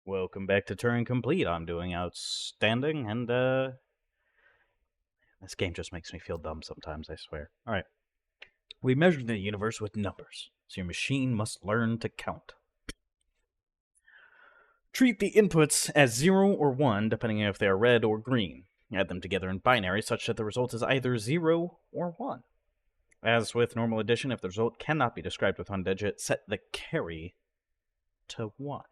Welcome back to Turing Complete. I'm doing outstanding, and this game just makes me feel dumb sometimes, I swear. Alright. We measure the universe with numbers, so your machine must learn to count. Treat the inputs as 0 or 1, depending if they are red or green. Add them together in binary such that the result is either 0 or 1. As with normal addition, if the result cannot be described with one digit, set the carry to 1.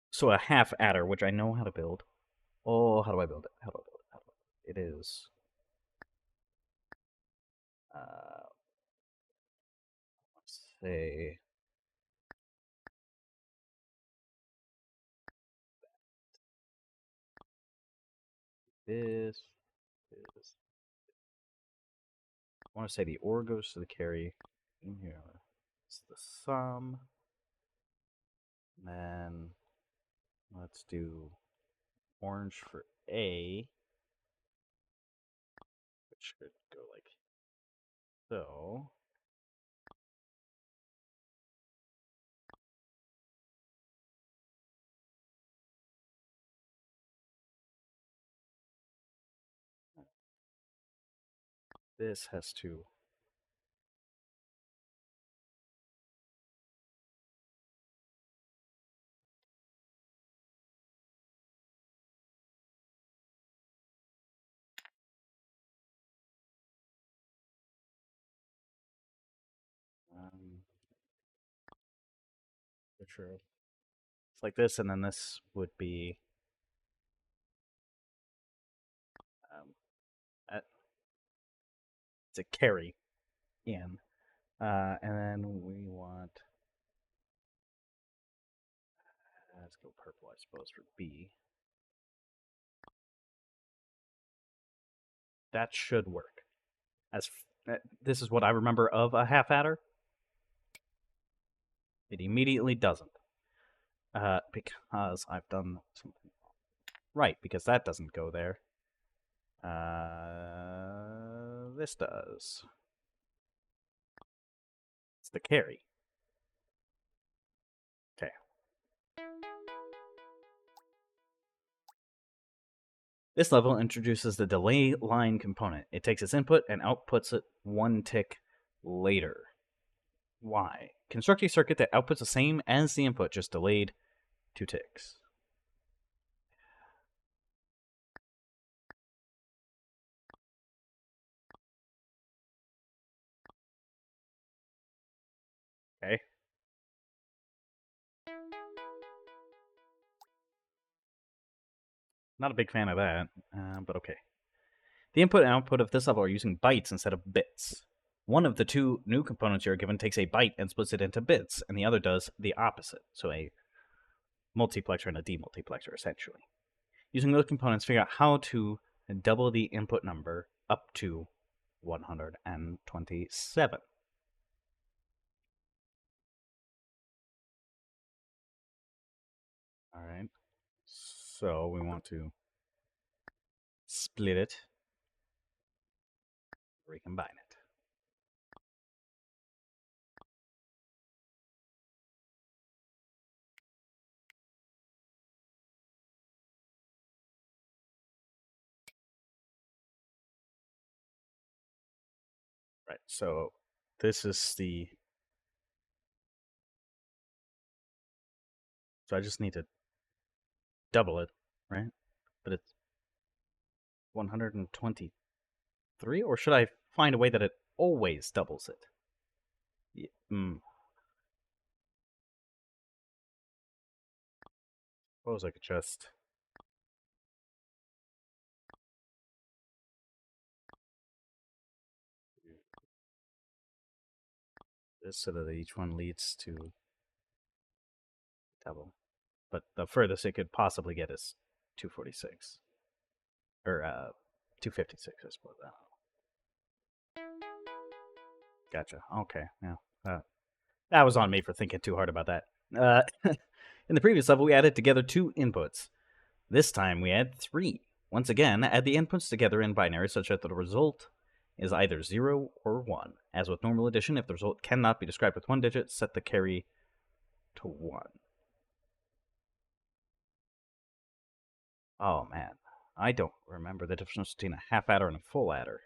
So a half adder, which I know how to build. Oh, how do I build it? How do I build it? How do I build it? It is let's say this is. I want to say the OR goes to the carry. In here, it's the sum. And then let's do orange for A, which could go like so. This has to. True. It's like this, and then this would be um, it's a carry in, and then we want. Let's go purple, I suppose, for B. That should work. As this is what I remember of a half adder. It immediately doesn't. Because I've done something right, because that doesn't go there. This does. It's the carry. Okay. This level introduces the delay line component. It takes its input and outputs it one tick later. Why? Construct a circuit that outputs the same as the input, just delayed 2 ticks. Okay. Not a big fan of that, but okay. The input and output of this level are using bytes instead of bits. One of the two new components you are given takes a byte and splits it into bits, and the other does the opposite, so a multiplexer and a demultiplexer, essentially. Using those components, figure out how to double the input number up to 127. All right. So we want to split it, recombine it. Right. So this is the. So I just need to double it, right? But it's 123, or should I find a way that it always doubles it? Yeah, suppose I could just. This so that each one leads to double. But the furthest it could possibly get is 246. Or 256, I suppose. Gotcha. Okay, yeah. That was on me for thinking too hard about that. In the previous level, we added together 2 inputs. This time, we add 3. Once again, add the inputs together in binary such that the result is either 0 or 1. As with normal addition, if the result cannot be described with one digit, set the carry to 1. Oh man, I don't remember the difference between a half adder and a full adder.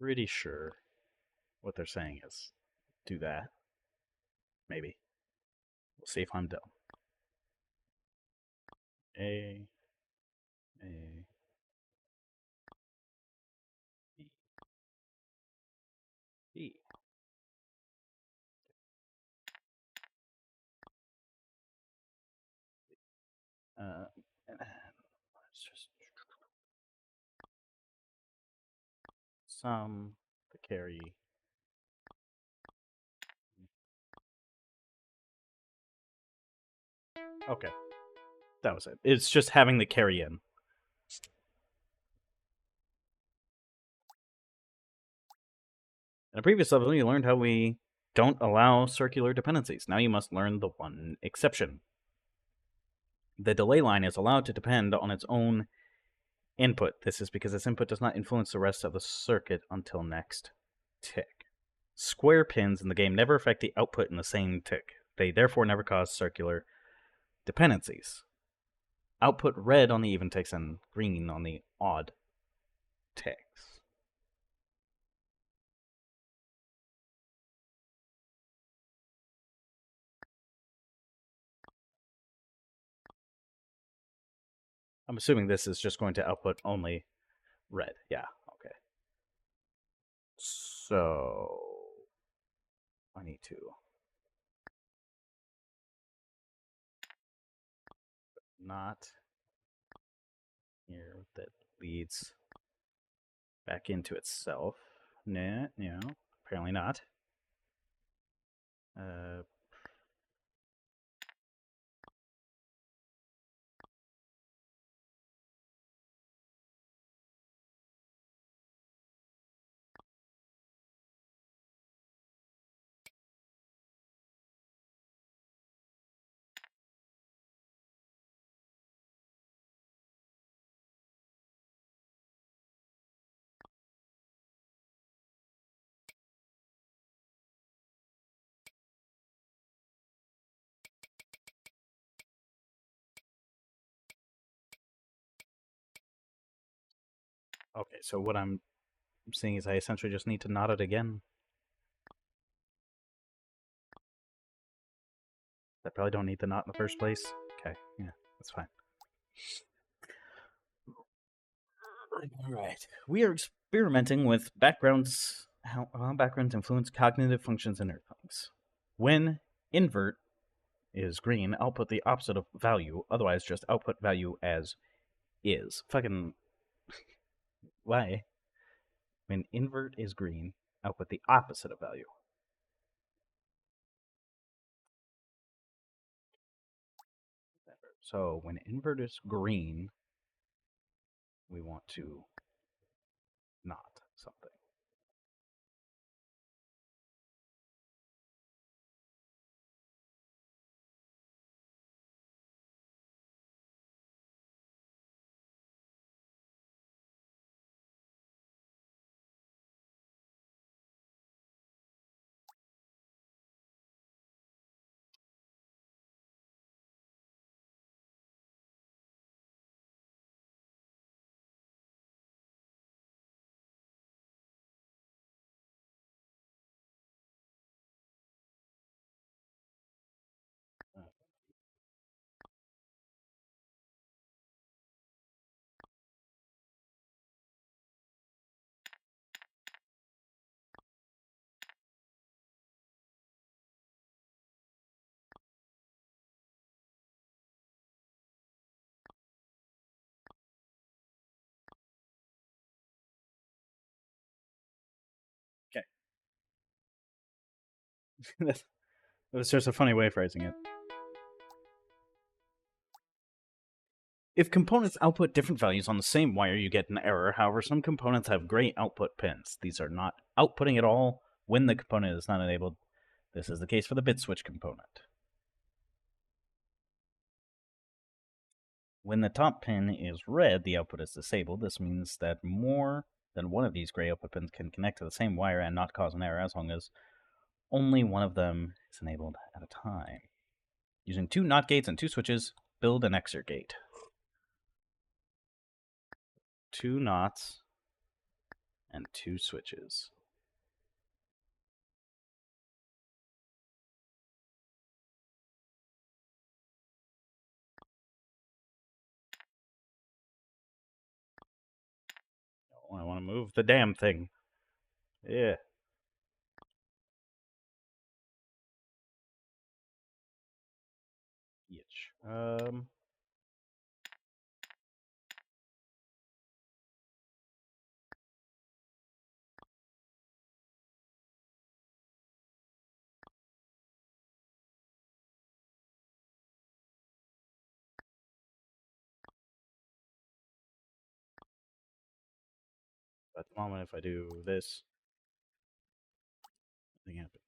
Pretty sure what they're saying is do that. Maybe. We'll see if I'm dumb. A, A, B, B. Let's just sum the carry. Okay, that was it. It's just having the carry in. In a previous level, you learned how we don't allow circular dependencies. Now you must learn the one exception. The delay line is allowed to depend on its own input. This is because its input does not influence the rest of the circuit until next tick. Square pins in the game never affect the output in the same tick. They therefore never cause circular dependencies. Output red on the even ticks and green on the odd ticks. I'm assuming this is just going to output only red. Yeah, okay. So I need to not here that leads back into itself. Nah, no, apparently not. Uh, okay, so what I'm seeing is I essentially just need to knot it again. I probably don't need the knot in the first place. Okay, yeah, that's fine. All right. We are experimenting with backgrounds, how backgrounds influence cognitive functions in earthlings. When invert is green, output the opposite of value, otherwise just output value as is. Fucking why? When invert is green, output the opposite of value. So when invert is green, we want to not something. Okay. That was just a funny way of phrasing it. If components output different values on the same wire, you get an error. However, some components have gray output pins. These are not outputting at all when the component is not enabled. This is the case for the bit switch component. When the top pin is red, the output is disabled. This means that more than one of these gray output pins can connect to the same wire and not cause an error as long as only one of them is enabled at a time. Using 2 NOT gates and 2 switches, build an XOR gate. 2 NOTs and 2 switches. Oh, I want to move the damn thing. Yeah. Each. At the moment, if I do this, nothing happens.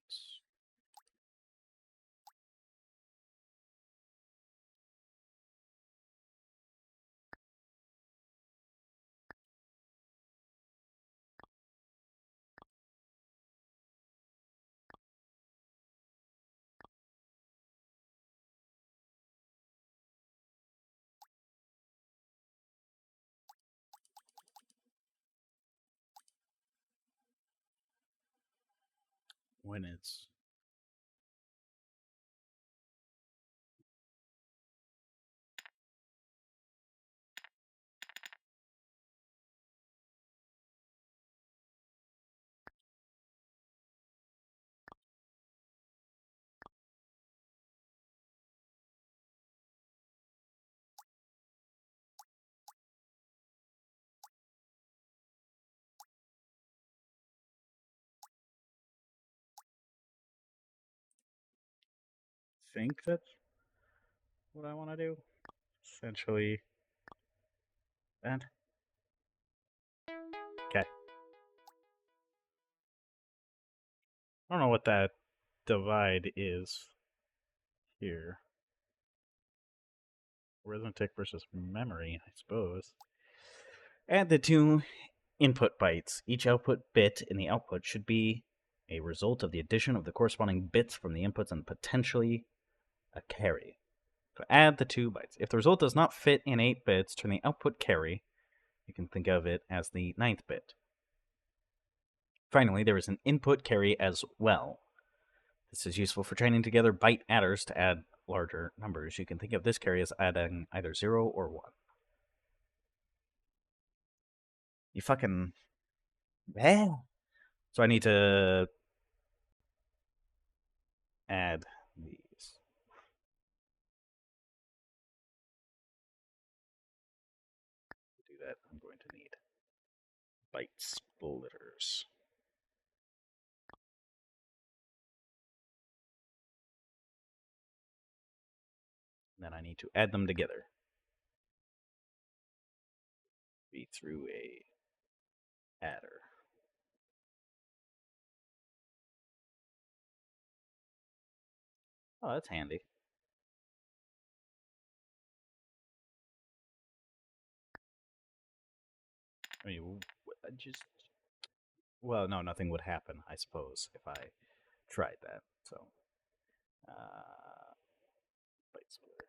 When it's think that's what I want to do. Essentially, that. Okay. I don't know what that divide is here. Arithmetic versus memory, I suppose. Add the 2 input bytes. Each output bit in the output should be a result of the addition of the corresponding bits from the inputs and potentially a carry. So add the 2 bytes. If the result does not fit in 8 bits, turn the output carry. You can think of it as the 9th bit. Finally, there is an input carry as well. This is useful for training together byte adders to add larger numbers. You can think of this carry as adding either 0 or 1. You fucking... Eh? So I need to add these. To do that, I'm going to need byte splitters. Then I need to add them together. Be through a adder. Oh, that's handy. I mean, just... Well, no, nothing would happen, I suppose, if I tried that. So, byte splitter.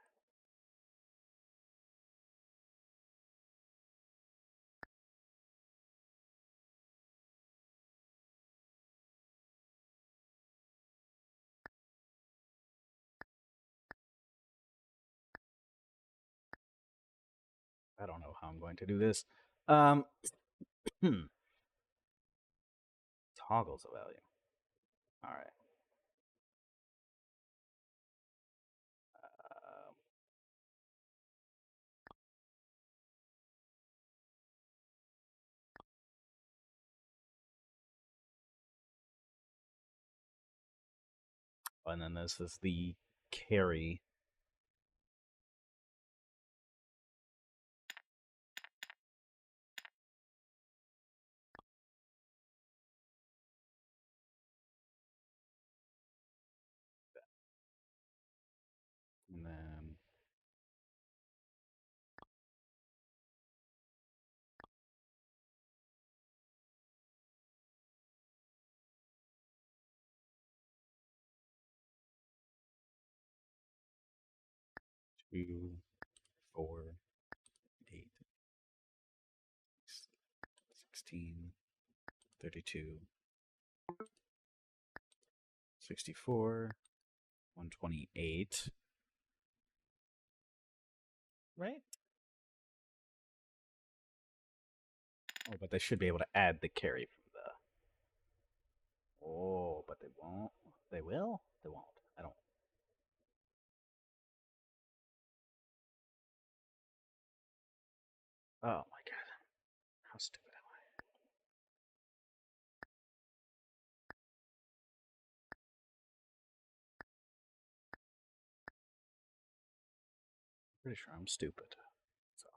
I don't know how I'm going to do this. Toggles a value. All right. And then this is the carry 2, 4, 8, 16, 32, 64, 128. Right? Oh, but they should be able to add the carry from the. Oh, but they won't. They will? They won't. I don't. Oh my god. How stupid am I? Pretty sure I'm stupid. So.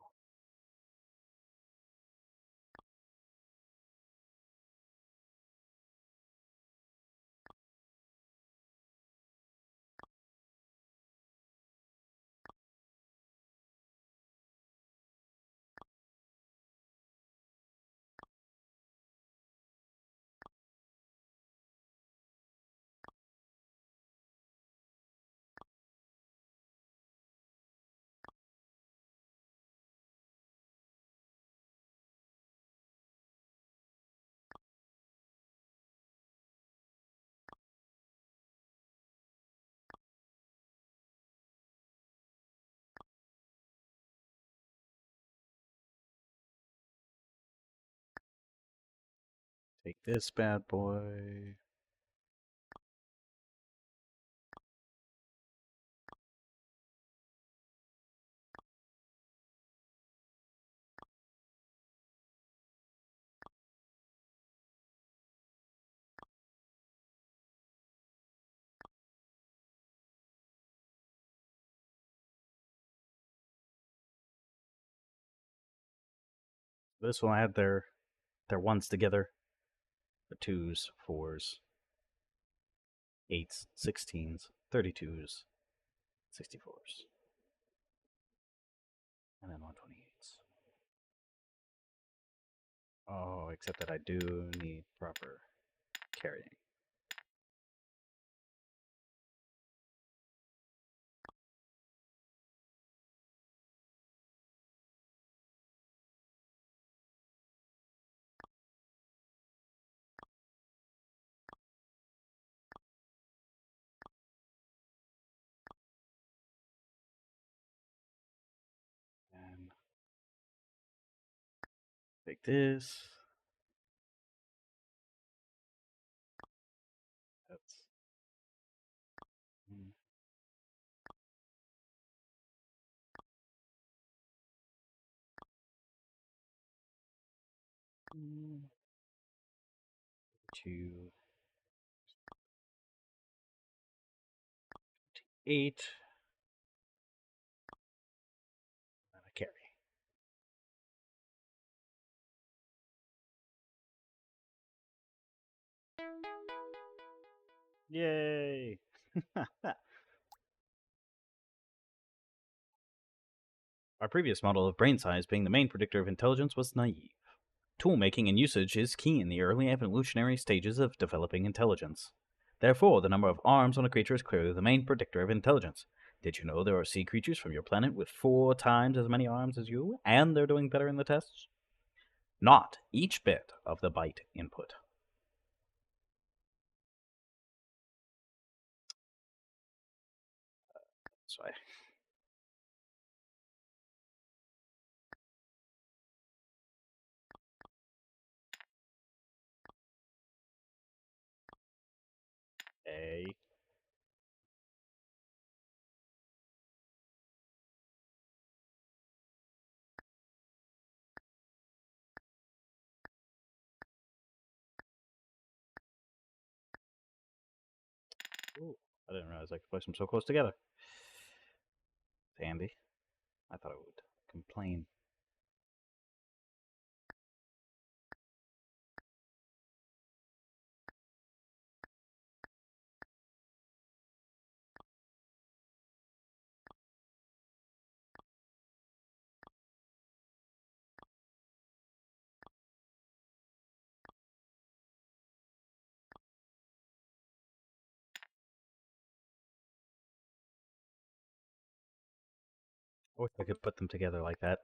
Take this bad boy. This will add their ones together. The 2s, 4s, 8s, 16s, 32s, 64s, and then 128s. Oh, except that I do need proper carrying. And take this. That's 2, 8, and a carry. Yay! Our previous model of brain size being the main predictor of intelligence was naive. Tool making and usage is key in the early evolutionary stages of developing intelligence. Therefore, the number of arms on a creature is clearly the main predictor of intelligence. Did you know there are sea creatures from your planet with 4 times as many arms as you, and they're doing better in the tests? Not each bit of the byte input. So A. Ooh, I didn't realize I could place them so close together. It's handy. I thought it would complain. I wish I could put them together like that.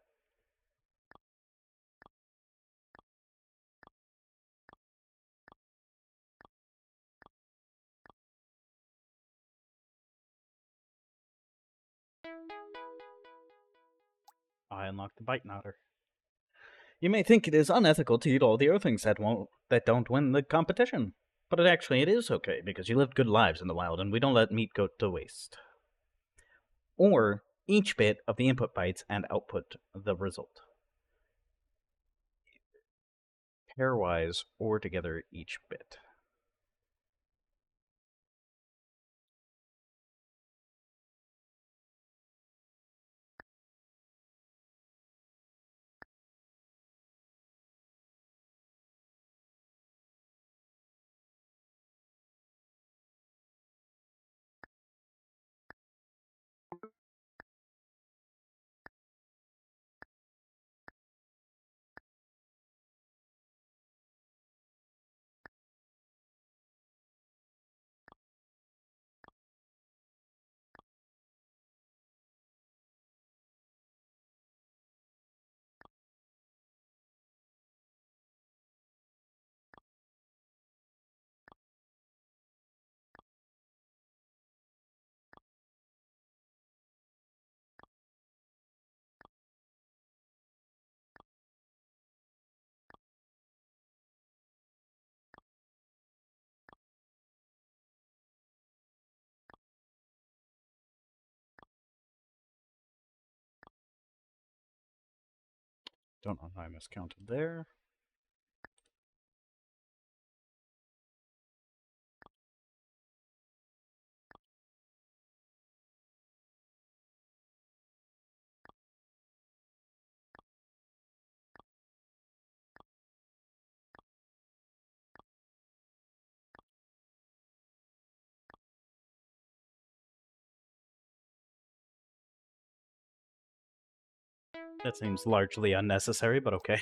I unlocked the bite knotter. You may think it is unethical to eat all the earthlings that don't win the competition. But it is okay, because you lived good lives in the wild, and we don't let meat go to waste. Or each bit of the input bytes and output the result. Pairwise or together each bit. Don't know how I miscounted there. That seems largely unnecessary, but okay.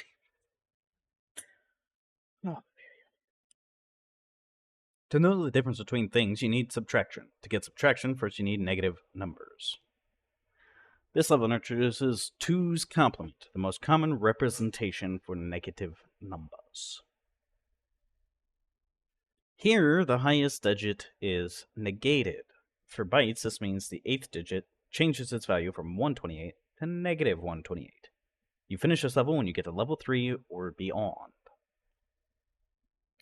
Oh. To know the difference between things, you need subtraction. To get subtraction, first you need negative numbers. This level introduces 2's complement, the most common representation for negative numbers. Here, the highest digit is negated. For bytes, this means the 8th digit changes its value from 128 to negative 128. You finish this level when you get to level 3 or beyond.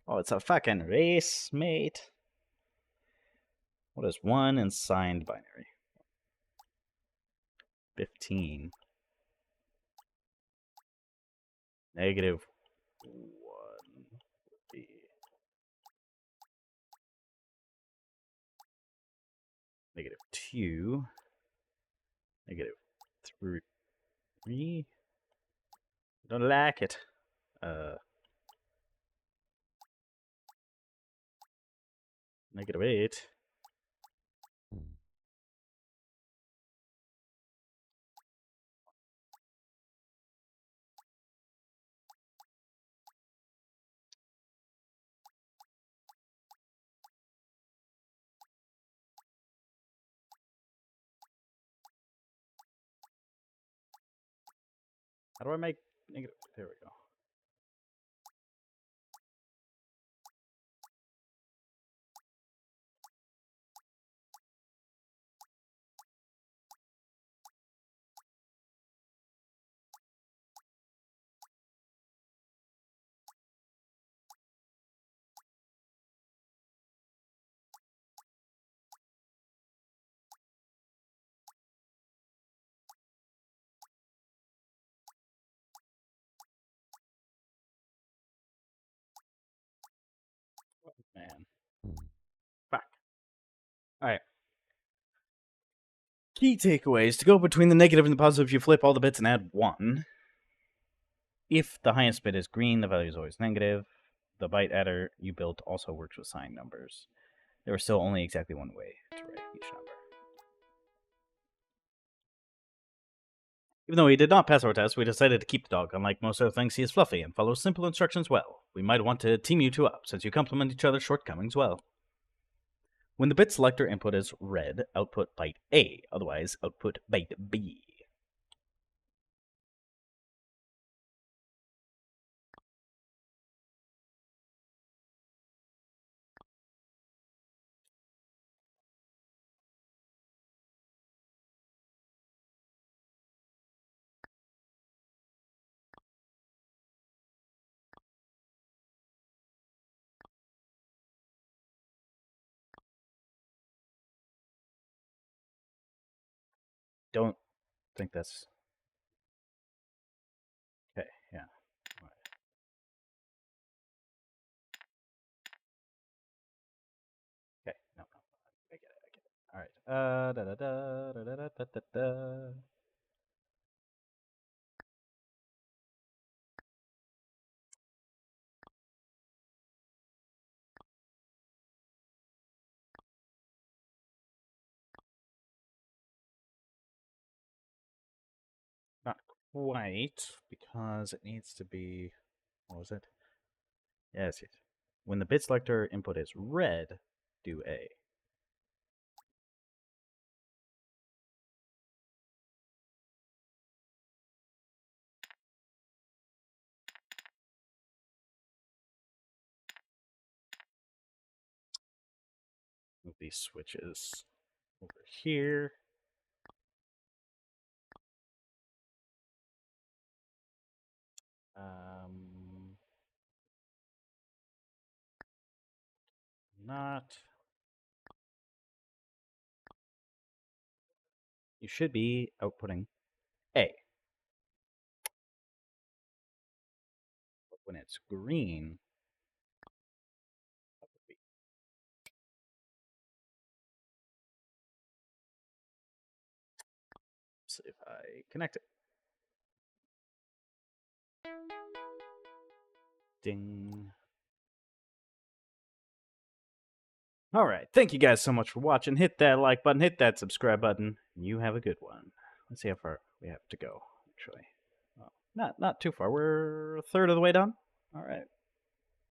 Oh, it's a fucking race, mate. What is 1 in signed binary? 15. Negative 1 would be negative 2. Negative 3. Don't like it. Negative 8. How do I make negative? There we go. Man. Fuck. Alright. Key takeaways. To go between the negative and the positive, you flip all the bits and add 1. If the highest bit is green, the value is always negative. The byte adder you built also works with signed numbers. There was still only exactly one way to write each number. Even though he did not pass our test, we decided to keep the dog. Unlike most other things, he is fluffy and follows simple instructions well. We might want to team you two up, since you complement each other's shortcomings well. When the bit selector input is red, output byte A, otherwise output byte B. don't think that's okay. Yeah. All right. Okay. No, no. I get it. I get it. All right. Da da da da da da da da. Not quite, because it needs to be. What was it? Yes, yes. When the bit selector input is red, do A. Move these switches over here. Um, not. You should be outputting A. But when it's green, that would be. See if I connect it. Ding. All right. Thank you guys so much for watching. Hit that like button, hit that subscribe button. You have a good one. Let's see how far we have to go, actually. Well, not too far. We're a third of the way done. All right.